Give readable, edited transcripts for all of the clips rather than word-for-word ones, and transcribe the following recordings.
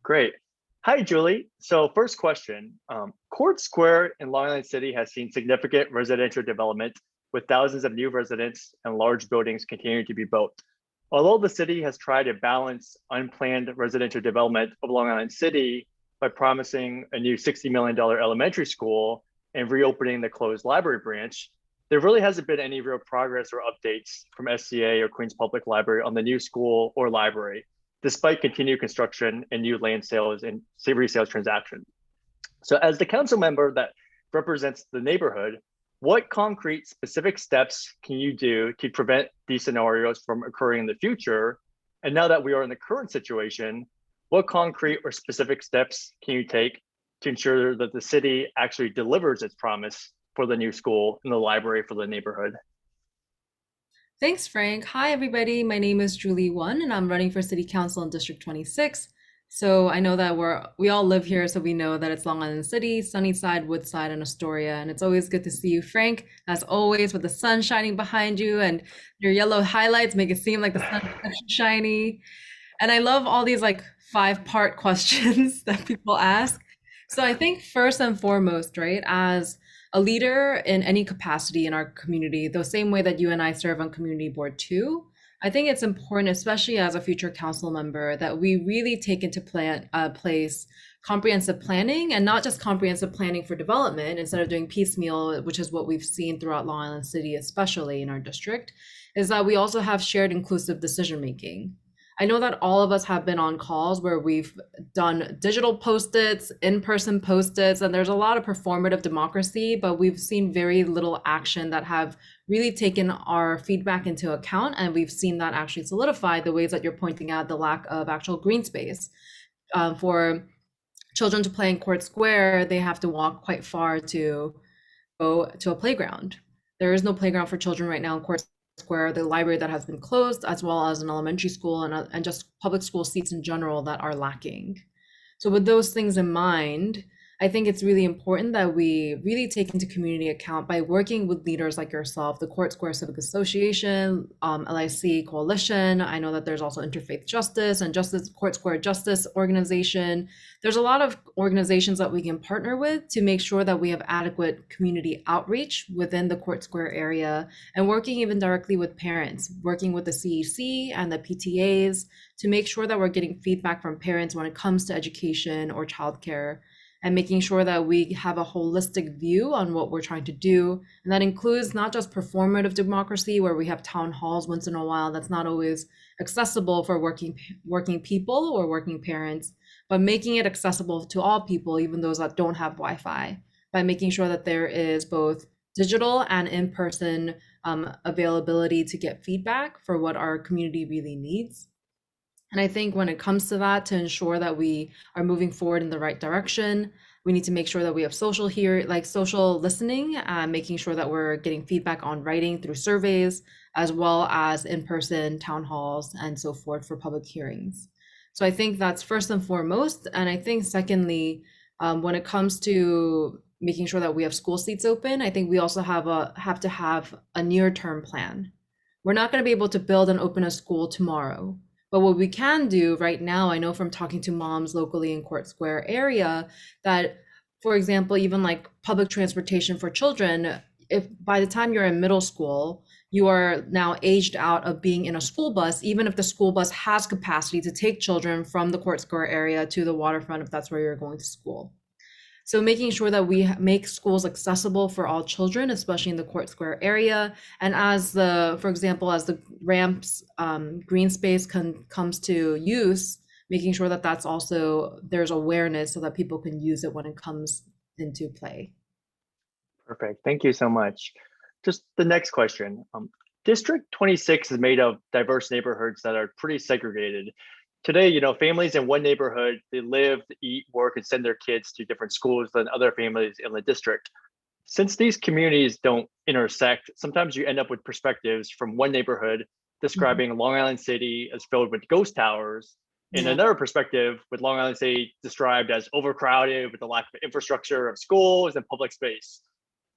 Great. Hi, Julie. So first question, Court Square in Long Island City has seen significant residential development with thousands of new residents and large buildings continuing to be built. Although the city has tried to balance unplanned residential development of Long Island City by promising a new $60 million elementary school and reopening the closed library branch, there really hasn't been any real progress or updates from SCA or Queens Public Library on the new school or library, despite continued construction and new land sales and resales transactions. So as the council member that represents the neighborhood, what concrete specific steps can you do to prevent these scenarios from occurring in the future? And now that we are in the current situation, what concrete or specific steps can you take to ensure that the city actually delivers its promise for the new school and the library for the neighborhood? Thanks, Frank. Hi, everybody. My name is Julie Won, and I'm running for City Council in District 26. So I know that we all live here, so we know that it's Long Island City, Sunnyside, Woodside, and Astoria. And it's always good to see you, Frank, as always, with the sun shining behind you, and your yellow highlights make it seem like the sun is extra shiny. And I love all these like 5-part questions that people ask. So I think first and foremost, right, as a leader in any capacity in our community, the same way that you and I serve on community board too, I think it's important, especially as a future council member, that we really take into place comprehensive planning, and not just comprehensive planning for development instead of doing piecemeal, which is what we've seen throughout Long Island City, especially in our district, is that we also have shared inclusive decision making. I know that all of us have been on calls where we've done digital post-its, in-person post-its, and there's a lot of performative democracy, but we've seen very little action that have really taken our feedback into account. And we've seen that actually solidify the ways that you're pointing out, the lack of actual green space. For children to play in Court Square, they have to walk quite far to go to a playground. There is no playground for children right now in Court Square, the library that has been closed, as well as an elementary school and just public school seats in general that are lacking. So with those things in mind, I think it's really important that we really take into community account by working with leaders like yourself, the Court Square Civic Association, LIC Coalition. I know that there's also Interfaith Justice and Court Square Justice Organization. There's a lot of organizations that we can partner with to make sure that we have adequate community outreach within the Court Square area, and working even directly with parents, working with the CEC and the PTAs to make sure that we're getting feedback from parents when it comes to education or childcare, and making sure that we have a holistic view on what we're trying to do. And that includes not just performative democracy, where we have town halls once in a while that's not always accessible for working people or working parents, but making it accessible to all people, even those that don't have Wi-Fi, by making sure that there is both digital and in-person availability to get feedback for what our community really needs. And I think when it comes to that, to ensure that we are moving forward in the right direction, we need to make sure that we have social listening, making sure that we're getting feedback on writing through surveys, as well as in-person town halls and so forth for public hearings. So I think that's first and foremost. And I think secondly, when it comes to making sure that we have school seats open, I think we also have to have a near-term plan. We're not going to be able to build and open a school tomorrow. But what we can do right now, I know from talking to moms locally in Court Square area, that, for example, even like public transportation for children, if by the time you're in middle school, you are now aged out of being in a school bus, even if the school bus has capacity to take children from the Court Square area to the waterfront, if that's where you're going to school. So making sure that we make schools accessible for all children, especially in the Court Square area. And for example, as the ramps green space comes to use, making sure that that's also, there's awareness so that people can use it when it comes into play. Perfect. Thank you so much. Just the next question. District 26 is made of diverse neighborhoods that are pretty segregated. Today, families in one neighborhood, they live, eat, work, and send their kids to different schools than other families in the district. Since these communities don't intersect, sometimes you end up with perspectives from one neighborhood describing Long Island City as filled with ghost towers, and another perspective with Long Island City described as overcrowded with the lack of infrastructure of schools and public space.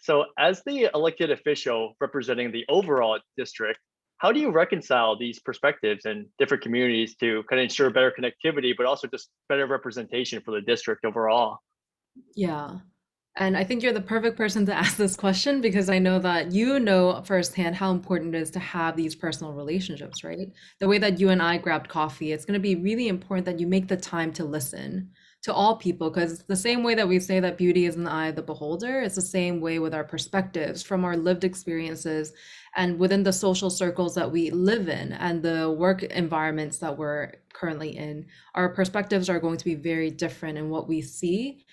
So as the elected official representing the overall district, How do you reconcile these perspectives and different communities to kind of ensure better connectivity, but also just better representation for the district overall? Yeah. And I think you're the perfect person to ask this question because I know that you know firsthand how important it is to have these personal relationships, right? The way that you and I grabbed coffee, it's going to be really important that you make the time to listen to all people because the same way that we say that beauty is in the eye of the beholder, it's the same way with our perspectives from our lived experiences and within the social circles that we live in and the work environments that we're currently in. Our perspectives are going to be very different in what we see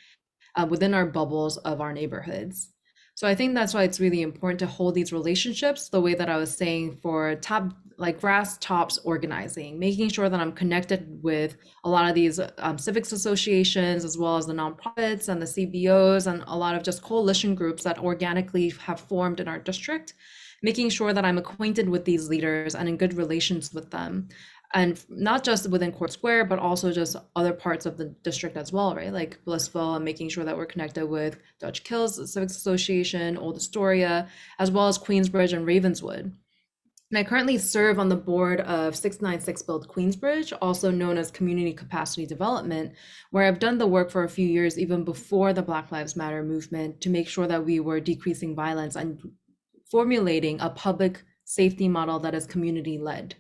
within our bubbles of our neighborhoods. So I think that's why it's really important to hold these relationships the way that I was saying for top like grass tops organizing, making sure that I'm connected with a lot of these civics associations as well as the nonprofits and the CBOs and a lot of just coalition groups that organically have formed in our district, making sure that I'm acquainted with these leaders and in good relations with them and not just within Court Square, but also just other parts of the district as well, right? Like Blissville and making sure that we're connected with Dutch Kills, the Civics Association, Old Astoria, as well as Queensbridge and Ravenswood. And I currently serve on the board of 696 Build Queensbridge, also known as Community Capacity Development, where I've done the work for a few years, even before the Black Lives Matter movement, to make sure that we were decreasing violence and formulating a public safety model that is community led.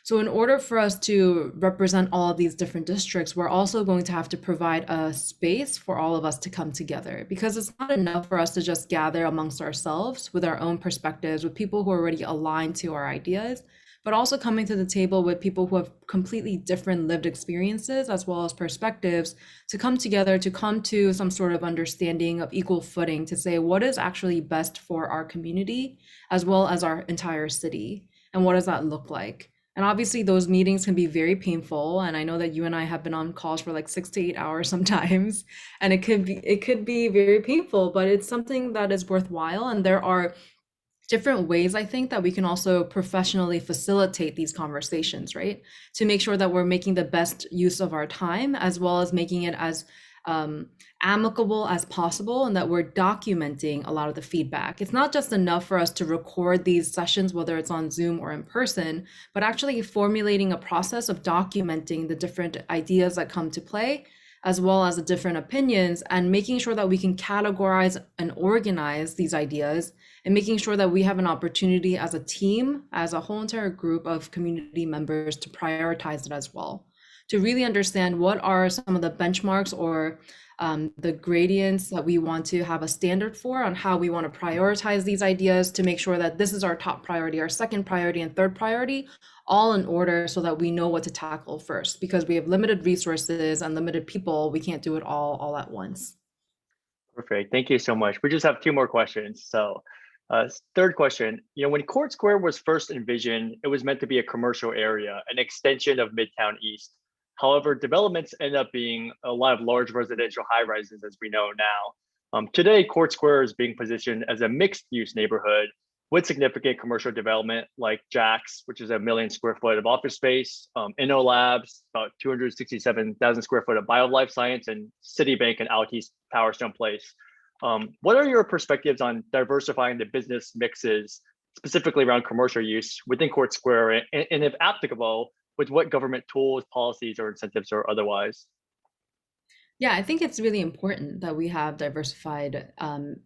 So in order for us to represent all of these different districts, we're also going to have to provide a space for all of us to come together because it's not enough for us to just gather amongst ourselves with our own perspectives, with people who are already aligned to our ideas, but also coming to the table with people who have completely different lived experiences as well as perspectives to come together, to come to some sort of understanding of equal footing to say what is actually best for our community as well as our entire city. And what does that look like? And obviously those meetings can be very painful. And I know that you and I have been on calls for like 6 to 8 hours sometimes. And it could be very painful, but it's something that is worthwhile. And there are different ways I think that we can also professionally facilitate these conversations, right? To make sure that we're making the best use of our time as well as making it as um, amicable as possible and that we're documenting a lot of the feedback. It's not just enough for us to record these sessions, whether it's on Zoom or in person, but actually formulating a process of documenting the different ideas that come to play, as well as the different opinions, and making sure that we can categorize and organize these ideas and making sure that we have an opportunity as a team, as a whole entire group of community members to prioritize it as well, to really understand what are some of the benchmarks or the gradients that we want to have a standard for on how we want to prioritize these ideas to make sure that this is our top priority, our second priority, and third priority, all in order so that we know what to tackle first. Because we have limited resources and limited people, we can't do it all at once. Perfect. Thank you so much. We just have two more questions. So, third question, when Court Square was first envisioned, it was meant to be a commercial area, an extension of Midtown East. However, developments end up being a lot of large residential high rises, as we know now. Today, Court Square is being positioned as a mixed use neighborhood with significant commercial development like Jack's, which is 1 million square foot of office space, Inno Labs, about 267,000 square foot of BioLife Science, and Citibank and Altice Power Stone Place. What are your perspectives on diversifying the business mixes, specifically around commercial use within Court Square, and if applicable, with what government tools, policies, or incentives or otherwise? Yeah, I think it's really important that we have diversified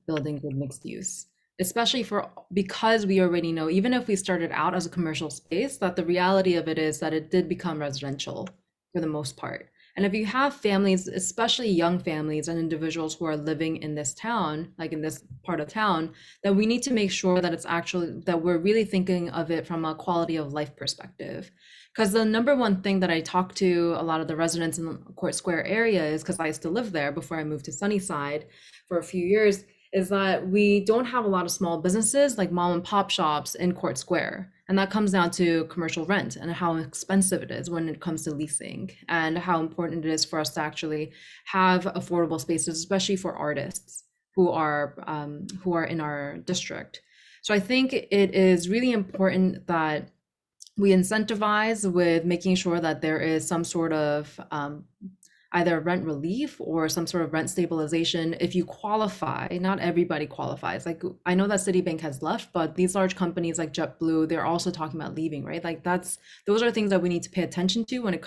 buildings with mixed use, especially for because we already know, even if we started out as a commercial space, that the reality of it is that it did become residential for the most part. And if you have families, especially young families and individuals who are living in this town, like in this part of town, then we need to make sure that it's actually that we're really thinking of it from a quality of life perspective. Because the number one thing that I talk to a lot of the residents in the Court Square area is because I used to live there before I moved to Sunnyside for a few years, is that we don't have a lot of small businesses like mom and pop shops in Court Square. And that comes down to commercial rent and how expensive it is when it comes to leasing and how important it is for us to actually have affordable spaces, especially for artists who are in our district. So I think it is really important that we incentivize with making sure that there is some sort of either rent relief or some sort of rent stabilization if you qualify. Not everybody qualifies. Like I know that Citibank has left, but these large companies like JetBlue, they're also talking about leaving, right? Like those are things that we need to pay attention to when it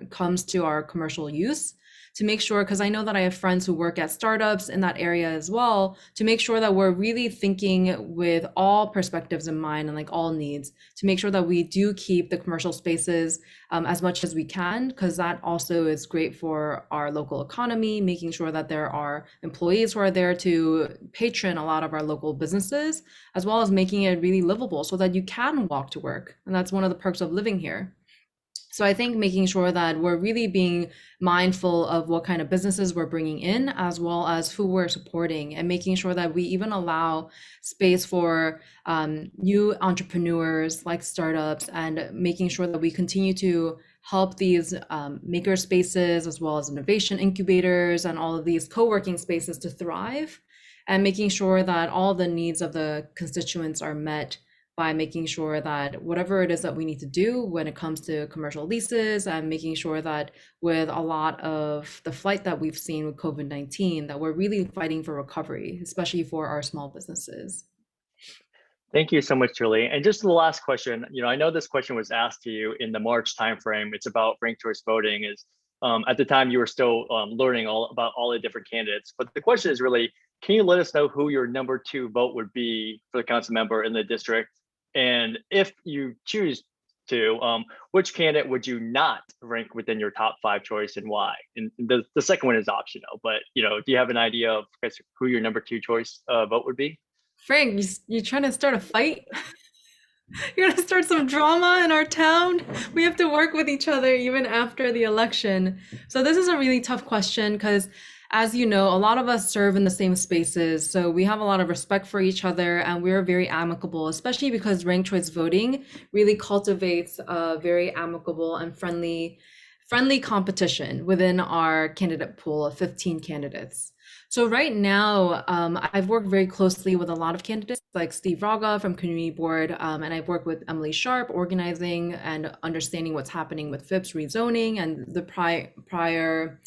comes to our commercial use, to make sure, because I know that I have friends who work at startups in that area as well, to make sure that we're really thinking with all perspectives in mind and like all needs, to make sure that we do keep the commercial spaces as much as we can, because that also is great for our local economy, making sure that there are employees who are there to patron a lot of our local businesses, as well as making it really livable so that you can walk to work. And that's one of the perks of living here. So I think making sure that we're really being mindful of what kind of businesses we're bringing in, as well as who we're supporting, and making sure that we even allow space for new entrepreneurs like startups, and making sure that we continue to help these maker spaces, as well as innovation incubators and all of these co-working spaces to thrive, and making sure that all the needs of the constituents are met by making sure that whatever it is that we need to do when it comes to commercial leases, and making sure that with a lot of the flight that we've seen with COVID-19, that we're really fighting for recovery, especially for our small businesses. Thank you so much, Julie. And just the last question, I know this question was asked to you in the March timeframe. It's about ranked choice voting. Is at the time you were still learning all about all the different candidates. But the question is really, can you let us know who your number 2 vote would be for the council member in the district? And if you choose to, which candidate would you not rank within your top 5 choice, and why? And the second one is optional, but do you have an idea of who your number 2 choice vote would be? Frank, you trying to start a fight? You're gonna start some drama in our town? We have to work with each other even after the election. So this is a really tough question because, as you know, a lot of us serve in the same spaces. So we have a lot of respect for each other, and we're very amicable, especially because ranked choice voting really cultivates a very amicable and friendly competition within our candidate pool of 15 candidates. So right now, I've worked very closely with a lot of candidates like Steve Raga from Community Board, and I've worked with Emily Sharp organizing and understanding what's happening with FIPS rezoning and the prior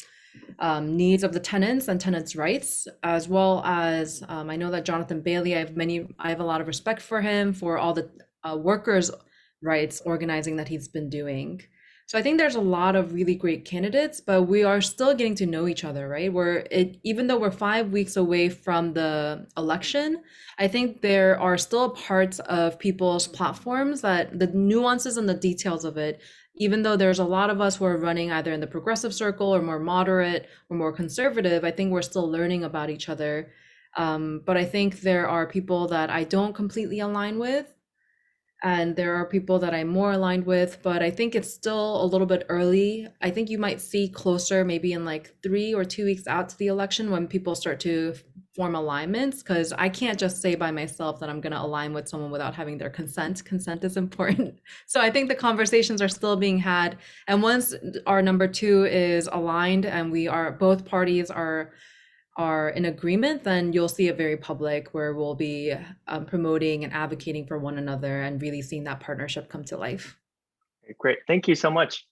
needs of the tenants and tenants' rights, as well as I know that Jonathan Bailey, I have a lot of respect for him for all the workers' rights organizing that he's been doing. So I think there's a lot of really great candidates, but we are still getting to know each other, right? Even though we're 5 weeks away from the election, I think there are still parts of people's platforms that the nuances and the details of it, even though there's a lot of us who are running either in the progressive circle or more moderate or more conservative, I think we're still learning about each other. But I think there are people that I don't completely align with, and there are people that I'm more aligned with, but I think it's still a little bit early. I think you might see closer, maybe in like 3 or 2 weeks out to the election, when people start to form alignments, because I can't just say by myself that I'm going to align with someone without having their consent. Consent is important. So I think the conversations are still being had. And once our number 2 is aligned and both parties are in agreement, then you'll see it very public, where we'll be promoting and advocating for one another and really seeing that partnership come to life. Great. Thank you so much.